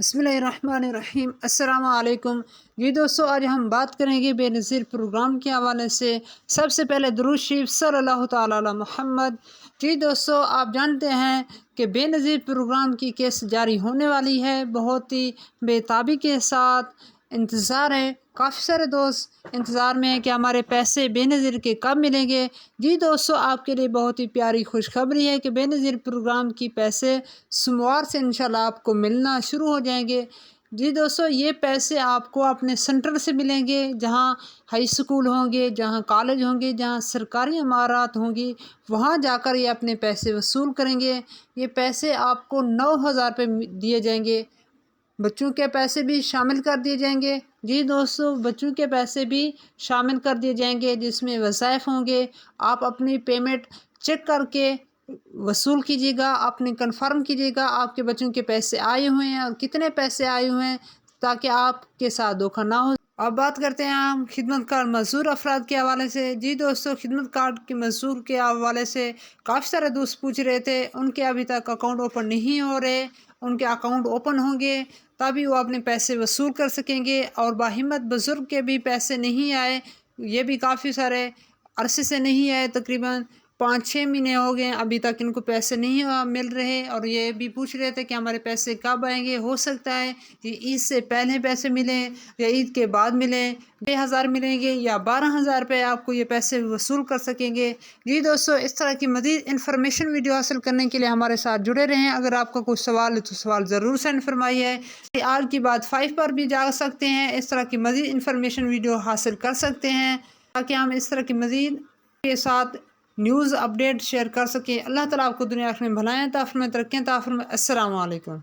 بسم اللہ الرحمن الرحیم۔ السلام علیکم جی دوستو، آج ہم بات کریں گے بے نظیر پروگرام کے حوالے سے۔ سب سے پہلے درود شریف صلی اللہ تعالی علی محمد۔ جی دوستو، آپ جانتے ہیں کہ بے نظیر پروگرام کی کیس جاری ہونے والی ہے۔ بہت ہی بے تابی کے ساتھ انتظار ہے، کافی سارے دوست انتظار میں ہیں کہ ہمارے پیسے بے نظیر کے کب ملیں گے۔ جی دوستو، آپ کے لیے بہت ہی پیاری خوشخبری ہے کہ بے نظیر پروگرام کی پیسے سوموار سے انشاءاللہ آپ کو ملنا شروع ہو جائیں گے۔ جی دوستو، یہ پیسے آپ کو اپنے سینٹر سے ملیں گے، جہاں ہائی اسکول ہوں گے، جہاں کالج ہوں گے، جہاں سرکاری عمارات ہوں گی، وہاں جا کر یہ اپنے پیسے وصول کریں گے۔ یہ پیسے آپ کو 9,000 روپے دیے جائیں گے۔ بچوں کے پیسے بھی شامل کر دیے جائیں گے۔ جی دوستو، بچوں کے پیسے بھی شامل کر دیے جائیں گے، جس میں وظائف ہوں گے۔ آپ اپنی پیمنٹ چیک کر کے وصول کیجیے گا، اپنے کنفرم کیجیے گا آپ کے بچوں کے پیسے آئے ہوئے ہیں اور کتنے پیسے آئے ہوئے ہیں، تاکہ آپ کے ساتھ دھوکہ نہ ہو۔ اب بات کرتے ہیں ہم خدمت کار مزدور افراد کے حوالے سے۔ جی دوستو، خدمت کارڈ کے مزدور کے حوالے سے کافی سارے دوست پوچھ رہے تھے، ان کے ابھی تک اکاؤنٹ اوپن نہیں ہو رہے۔ ان کے اکاؤنٹ اوپن ہوں گے تبھی وہ اپنے پیسے وصول کر سکیں گے۔ اور باہمت بزرگ کے بھی پیسے نہیں آئے، یہ بھی کافی سارے عرصے سے نہیں آئے، تقریباً 5-6 مہینے ہو گئے ابھی تک ان کو پیسے نہیں مل رہے، اور یہ بھی پوچھ رہے تھے کہ ہمارے پیسے کب آئیں گے۔ ہو سکتا ہے کہ عید سے پہلے پیسے ملیں یا عید کے بعد ملیں، 2,000 ملیں گے یا 12,000 روپے آپ کو یہ پیسے وصول کر سکیں گے۔ جی دوستو، اس طرح کی مزید انفارمیشن ویڈیو حاصل کرنے کے لیے ہمارے ساتھ جڑے رہیں۔ اگر آپ کا کوئی سوال ہے تو سوال ضرور سینڈ فرمائیے۔ آج کی بات 5 پر بھی جا سکتے ہیں، اس طرح کی مزید انفارمیشن ویڈیو حاصل کر سکتے ہیں، تاکہ ہم اس طرح کی مزید کے ساتھ نیوز اپڈیٹ شیئر کر سکیں۔ اللہ تعالیٰ آپ کو دنیا آخرت میں بھلائیں عطا فرمائے، ترقیاں عطا فرمائے۔ السلام علیکم۔